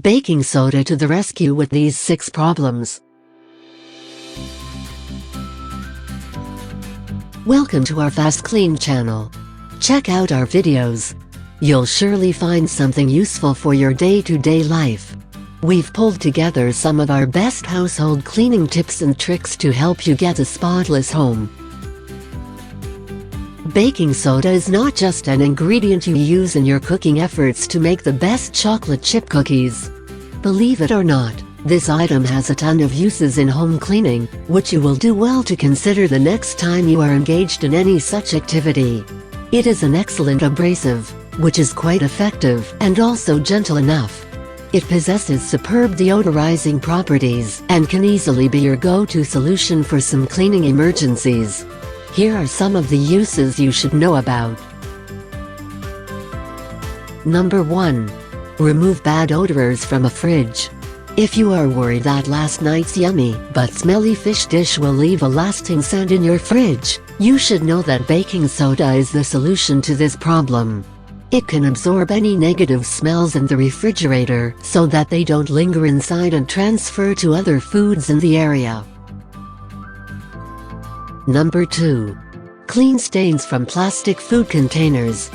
Baking soda to the rescue with these 6 problems. Welcome to our FastKlean channel. Check out our videos. You'll surely find something useful for your day-to-day life. We've pulled together some of our best household cleaning tips and tricks to help you get a spotless home. Baking soda is not just an ingredient you use in your cooking efforts to make the best chocolate chip cookies. Believe it or not, this item has a ton of uses in home cleaning, which you will do well to consider the next time you are engaged in any such activity. It is an excellent abrasive, which is quite effective and also gentle enough. It possesses superb deodorizing properties and can easily be your go-to solution for some cleaning emergencies. Here are some of the uses you should know about. Number 1. Remove bad odors from a fridge. If you are worried that last night's yummy but smelly fish dish will leave a lasting scent in your fridge, you should know that baking soda is the solution to this problem. It can absorb any negative smells in the refrigerator so that they don't linger inside and transfer to other foods in the area. Number 2. Clean stains from plastic food containers.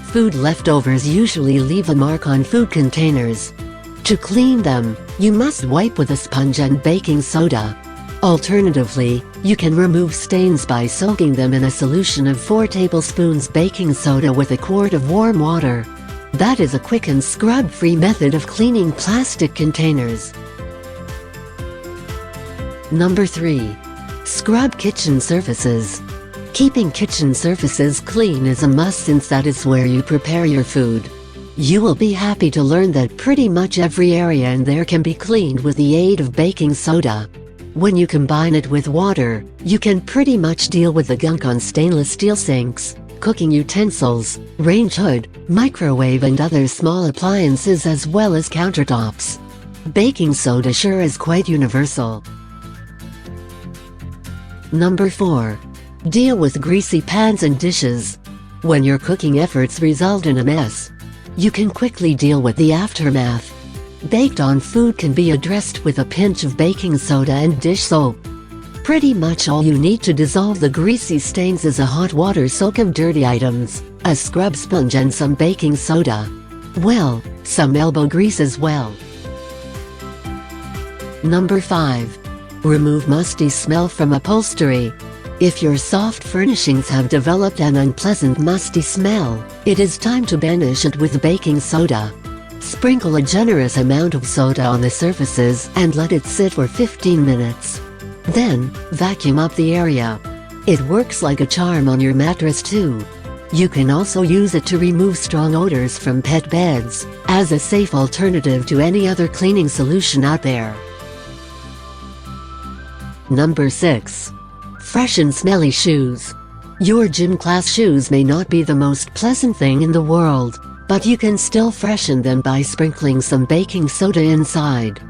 Food leftovers usually leave a mark on food containers. To clean them, you must wipe with a sponge and baking soda. Alternatively, you can remove stains by soaking them in a solution of 4 tablespoons baking soda with a quart of warm water. That is a quick and scrub-free method of cleaning plastic containers. Number 3. Scrub kitchen surfaces. Keeping kitchen surfaces clean is a must since that is where you prepare your food. You will be happy to learn that pretty much every area in there can be cleaned with the aid of baking soda. When you combine it with water, you can pretty much deal with the gunk on stainless steel sinks, cooking utensils, range hood, microwave and other small appliances as well as countertops. Baking soda sure is quite universal. Number 4. Deal with greasy pans and dishes. When your cooking efforts result in a mess, you can quickly deal with the aftermath. Baked-on food can be addressed with a pinch of baking soda and dish soap. Pretty much all you need to dissolve the greasy stains is a hot water soak of dirty items, a scrub sponge and some baking soda. Well, some elbow grease as well. Number 5. Remove musty smell from upholstery. If your soft furnishings have developed an unpleasant musty smell, it is time to banish it with baking soda. Sprinkle a generous amount of soda on the surfaces and let it sit for 15 minutes. Then, vacuum up the area. It works like a charm on your mattress too. You can also use it to remove strong odors from pet beds, as a safe alternative to any other cleaning solution out there. Number 6. Freshen smelly shoes. Your gym class shoes may not be the most pleasant thing in the world, but you can still freshen them by sprinkling some baking soda inside.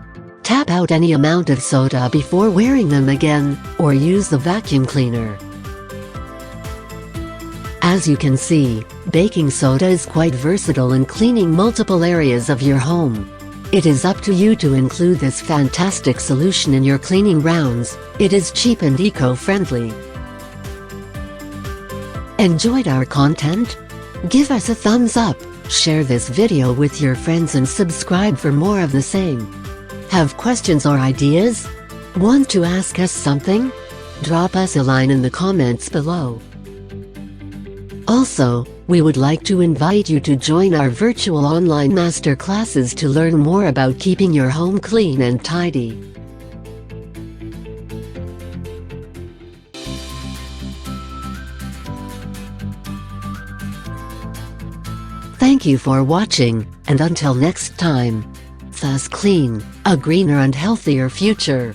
Tap out any amount of soda before wearing them again, or use the vacuum cleaner. As you can see, baking soda is quite versatile in cleaning multiple areas of your home. It is up to you to include this fantastic solution in your cleaning rounds. It is cheap and eco-friendly. Enjoyed our content? Give us a thumbs up, share this video with your friends and subscribe for more of the same. Have questions or ideas? Want to ask us something? Drop us a line in the comments below. Also, we would like to invite you to join our virtual online master classes to learn more about keeping your home clean and tidy. Thank you for watching, and until next time, FastKlean, a greener and healthier future.